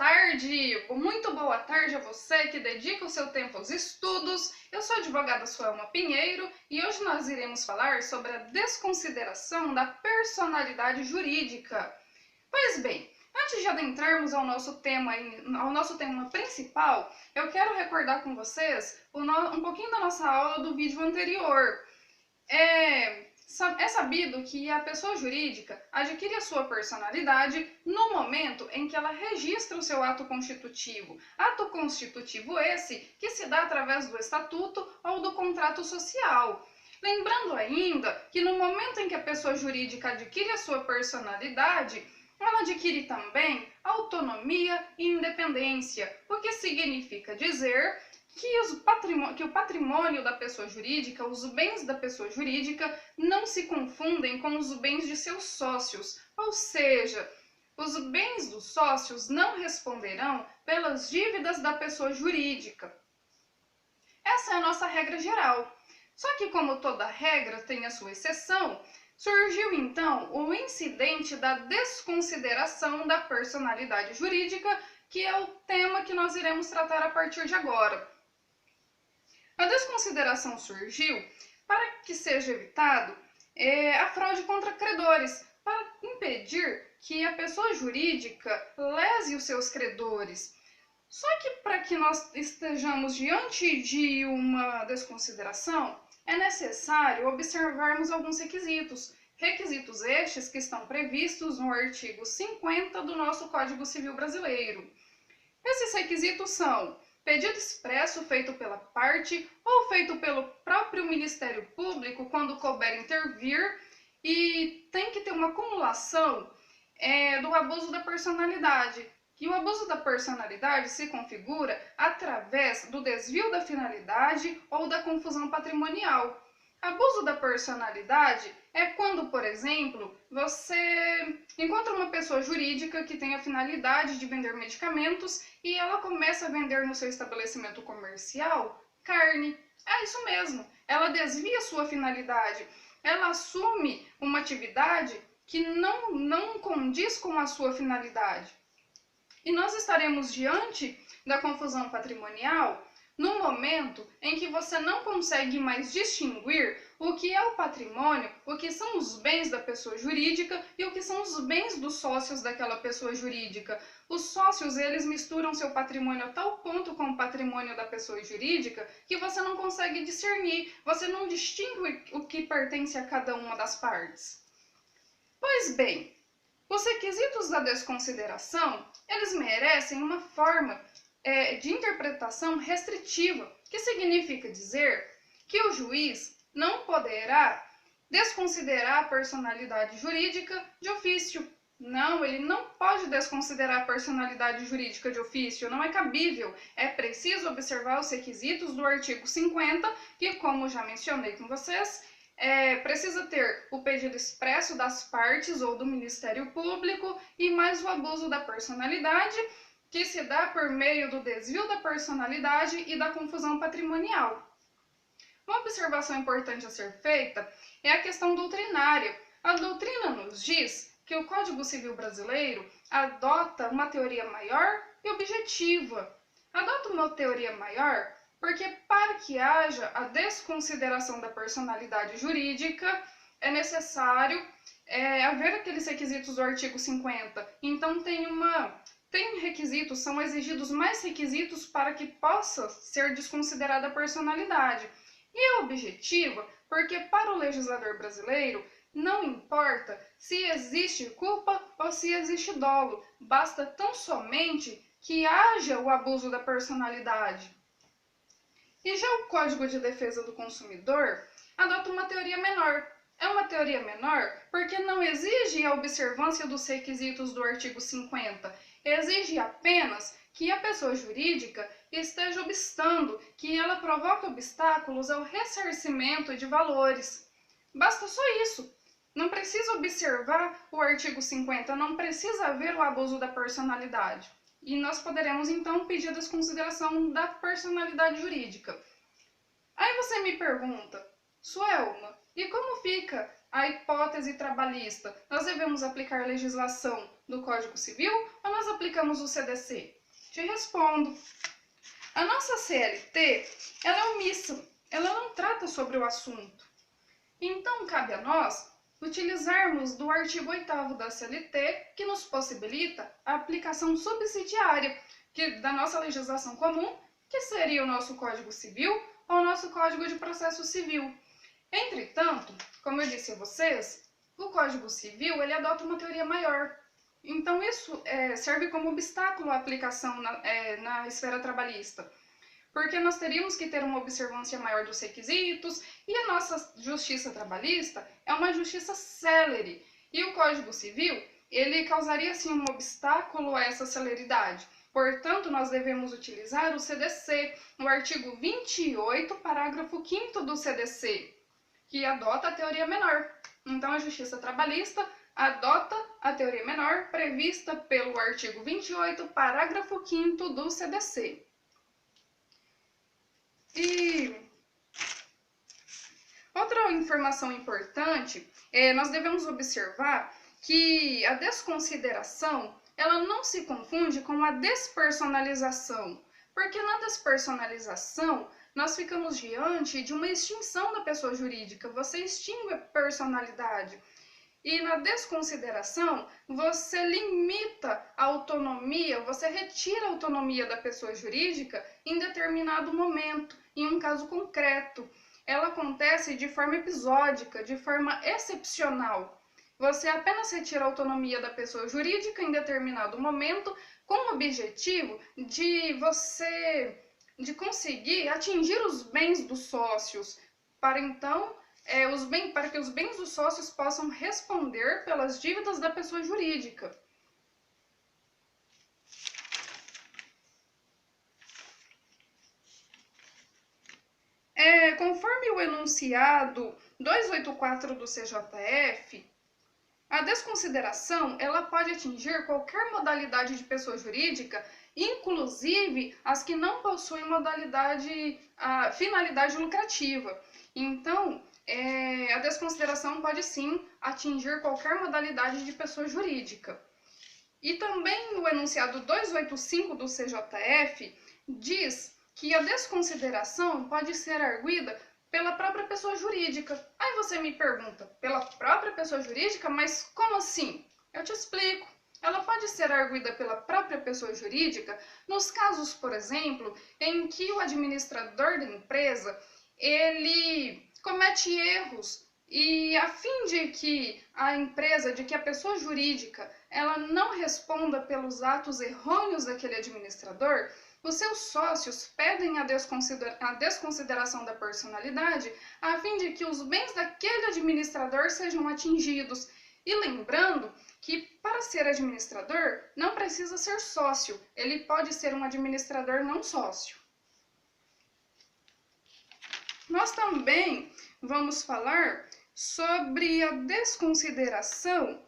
tarde, muito boa tarde a você que dedica o seu tempo aos estudos. Eu sou a advogada Suelma Pinheiro e hoje nós iremos falar sobre a desconsideração da personalidade jurídica. Pois bem, antes de adentrarmos ao nosso tema principal, eu quero recordar com vocês um pouquinho da nossa aula do vídeo anterior. É sabido que a pessoa jurídica adquire a sua personalidade no momento em que ela registra o seu ato constitutivo. Ato constitutivo esse que se dá através do estatuto ou do contrato social. Lembrando ainda que no momento em que a pessoa jurídica adquire a sua personalidade, ela adquire também autonomia e independência, o que significa dizer que o patrimônio da pessoa jurídica, os bens da pessoa jurídica, não se confundem com os bens de seus sócios, ou seja, os bens dos sócios não responderão pelas dívidas da pessoa jurídica. Essa é a nossa regra geral. Só que, como toda regra tem a sua exceção, surgiu então o incidente da desconsideração da personalidade jurídica, que é o tema que nós iremos tratar a partir de agora. A desconsideração surgiu para que seja evitado a fraude contra credores, para impedir que a pessoa jurídica lese os seus credores. Só que para que nós estejamos diante de uma desconsideração, é necessário observarmos alguns requisitos. Requisitos estes que estão previstos no artigo 50 do nosso Código Civil Brasileiro. Esses requisitos são pedido expresso feito pela parte ou feito pelo próprio Ministério Público quando couber intervir, e tem que ter uma acumulação do abuso da personalidade. E o abuso da personalidade se configura através do desvio da finalidade ou da confusão patrimonial. Abuso da personalidade é quando, por exemplo, você encontra uma pessoa jurídica que tem a finalidade de vender medicamentos e ela começa a vender no seu estabelecimento comercial carne. É isso mesmo, ela desvia sua finalidade, ela assume uma atividade que não condiz com a sua finalidade. E nós estaremos diante da confusão patrimonial no momento em que você não consegue mais distinguir o que é o patrimônio, o que são os bens da pessoa jurídica e o que são os bens dos sócios daquela pessoa jurídica. Os sócios, eles misturam seu patrimônio a tal ponto com o patrimônio da pessoa jurídica que você não consegue discernir, você não distingue o que pertence a cada uma das partes. Pois bem, os requisitos da desconsideração, eles merecem uma forma de interpretação restritiva, que significa dizer que o juiz não poderá desconsiderar a personalidade jurídica de ofício. Não, ele não pode desconsiderar a personalidade jurídica de ofício, não é cabível. É preciso observar os requisitos do artigo 50, que, como já mencionei com vocês, precisa ter o pedido expresso das partes ou do Ministério Público e mais o abuso da personalidade, que se dá por meio do desvio da personalidade e da confusão patrimonial. Uma observação importante a ser feita é a questão doutrinária. A doutrina nos diz que o Código Civil Brasileiro adota uma teoria maior e objetiva. Adota uma teoria maior porque, para que haja a desconsideração da personalidade jurídica, é necessário haver aqueles requisitos do artigo 50. Então, tem requisitos, são exigidos mais requisitos para que possa ser desconsiderada a personalidade. E é objetiva porque, para o legislador brasileiro, não importa se existe culpa ou se existe dolo, basta tão somente que haja o abuso da personalidade. E já o Código de Defesa do Consumidor adota uma teoria menor. É uma teoria menor porque não exige a observância dos requisitos do artigo 50, exige apenas que a pessoa jurídica esteja obstando, que ela provoque obstáculos ao ressarcimento de valores. Basta só isso. Não precisa observar o artigo 50, não precisa haver o abuso da personalidade. E nós poderemos, então, pedir a desconsideração da personalidade jurídica. Aí você me pergunta, Suelma, e como fica a hipótese trabalhista, nós devemos aplicar a legislação do Código Civil ou nós aplicamos o CDC? Te respondo. A nossa CLT, ela é omissa, ela não trata sobre o assunto. Então, cabe a nós utilizarmos do artigo 8º da CLT, que nos possibilita a aplicação subsidiária da nossa legislação comum, que seria o nosso Código Civil ou o nosso Código de Processo Civil. Entretanto, como eu disse a vocês, o Código Civil ele adota uma teoria maior. Então, isso serve como obstáculo à aplicação na esfera trabalhista, porque nós teríamos que ter uma observância maior dos requisitos e a nossa justiça trabalhista é uma justiça célere. E o Código Civil, ele causaria, sim, um obstáculo a essa celeridade. Portanto, nós devemos utilizar o CDC, no artigo 28, parágrafo 5º do CDC, que adota a teoria menor. Então, a justiça trabalhista adota a teoria menor prevista pelo artigo 28, parágrafo 5º do CDC. E outra informação importante, nós devemos observar que a desconsideração, ela não se confunde com a despersonalização, porque na despersonalização nós ficamos diante de uma extinção da pessoa jurídica, você extingue a personalidade. E na desconsideração, você limita a autonomia, você retira a autonomia da pessoa jurídica em determinado momento, em um caso concreto. Ela acontece de forma episódica, de forma excepcional. Você apenas retira a autonomia da pessoa jurídica em determinado momento, com o objetivo de conseguir atingir os bens dos sócios, para então para que os bens dos sócios possam responder pelas dívidas da pessoa jurídica. Conforme o enunciado 284 do CJF, a desconsideração ela pode atingir qualquer modalidade de pessoa jurídica, inclusive as que não possuem finalidade lucrativa. Então, a desconsideração pode sim atingir qualquer modalidade de pessoa jurídica. E também o enunciado 285 do CJF diz que a desconsideração pode ser arguida pela própria pessoa jurídica. Aí você me pergunta, pela própria pessoa jurídica? Mas como assim? Eu te explico. Ela pode ser arguida pela própria pessoa jurídica nos casos, por exemplo, em que o administrador da empresa ele comete erros e a fim de que a pessoa jurídica, ela não responda pelos atos errôneos daquele administrador, os seus sócios pedem a desconsideração da personalidade a fim de que os bens daquele administrador sejam atingidos. E lembrando que para ser administrador não precisa ser sócio, ele pode ser um administrador não sócio. Nós também vamos falar sobre a desconsideração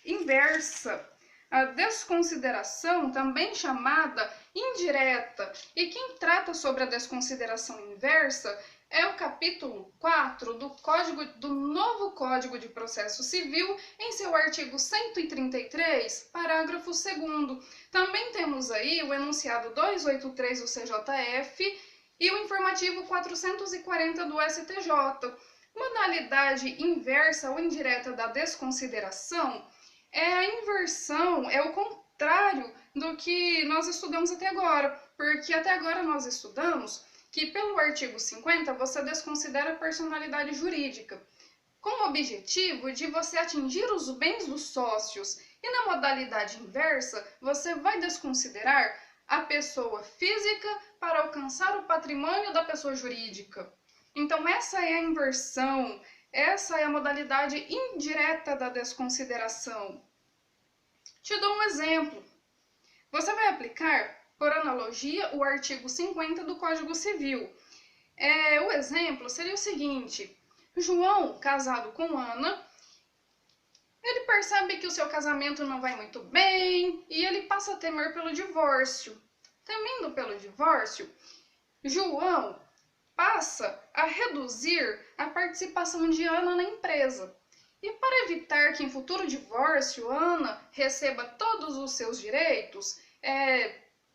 inversa. A desconsideração, também chamada indireta. E quem trata sobre a desconsideração inversa é o capítulo 4 do novo Código de Processo Civil, em seu artigo 133, parágrafo 2º. Também temos aí o enunciado 283 do CJF e o informativo 440 do STJ. Modalidade inversa ou indireta da desconsideração é a inversão, é o contrário do que nós estudamos até agora, porque até agora nós estudamos que pelo artigo 50 você desconsidera a personalidade jurídica, com o objetivo de você atingir os bens dos sócios. E na modalidade inversa, você vai desconsiderar a pessoa física para alcançar o patrimônio da pessoa jurídica. Então essa é a inversão, essa é a modalidade indireta da desconsideração. Te dou um exemplo. Você vai aplicar, por analogia, o artigo 50 do Código Civil. O exemplo seria o seguinte: João, casado com Ana, ele percebe que o seu casamento não vai muito bem e ele passa a temer pelo divórcio. Temendo pelo divórcio, João passa a reduzir a participação de Ana na empresa. E para evitar que em futuro divórcio Ana receba todos os seus direitos,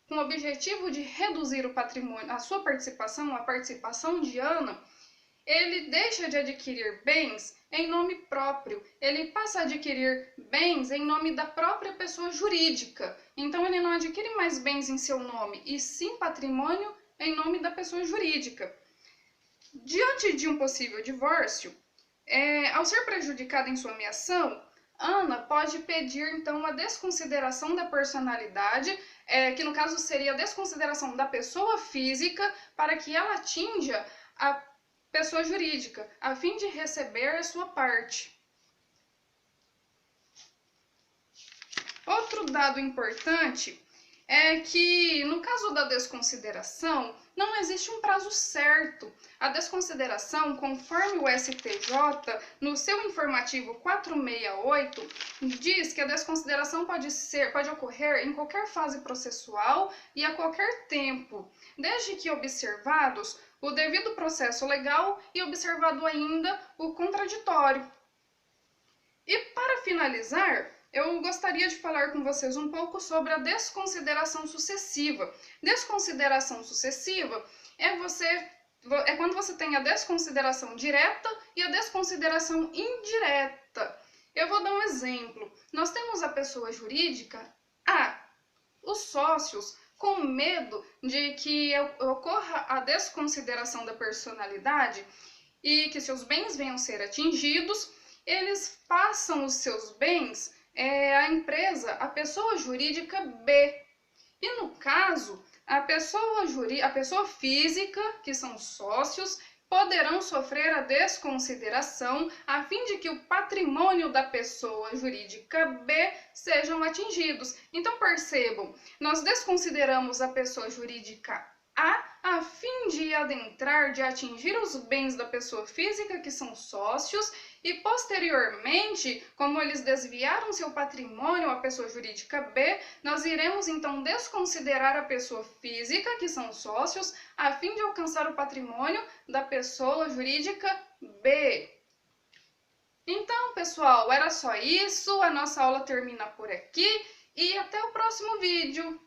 com o objetivo de reduzir o patrimônio, a sua participação, a participação de Ana, ele deixa de adquirir bens em nome próprio, ele passa a adquirir bens em nome da própria pessoa jurídica. Então ele não adquire mais bens em seu nome, e sim patrimônio em nome da pessoa jurídica. Diante de um possível divórcio, ao ser prejudicada em sua ameação, Ana pode pedir então a desconsideração da personalidade, que no caso seria a desconsideração da pessoa física, para que ela atinja a pessoa jurídica, a fim de receber a sua parte. Outro dado importante é que, no caso da desconsideração, não existe um prazo certo. A desconsideração, conforme o STJ, no seu informativo 468, diz que a desconsideração pode ocorrer em qualquer fase processual e a qualquer tempo, desde que observados o devido processo legal e observado ainda o contraditório. E para finalizar, eu gostaria de falar com vocês um pouco sobre a desconsideração sucessiva. Desconsideração sucessiva é quando você tem a desconsideração direta e a desconsideração indireta. Eu vou dar um exemplo. Nós temos a pessoa jurídica A, os sócios, com medo de que ocorra a desconsideração da personalidade e que seus bens venham a ser atingidos, eles passam os seus bens à empresa, a pessoa jurídica B. E no caso, a pessoa física, que são sócios, poderão sofrer a desconsideração a fim de que o patrimônio da pessoa jurídica B sejam atingidos. Então percebam, nós desconsideramos a pessoa jurídica A fim de adentrar, de atingir os bens da pessoa física, que são sócios, e posteriormente, como eles desviaram seu patrimônio à pessoa jurídica B, nós iremos então desconsiderar a pessoa física, que são sócios, a fim de alcançar o patrimônio da pessoa jurídica B. Então, pessoal, era só isso. A nossa aula termina por aqui e até o próximo vídeo.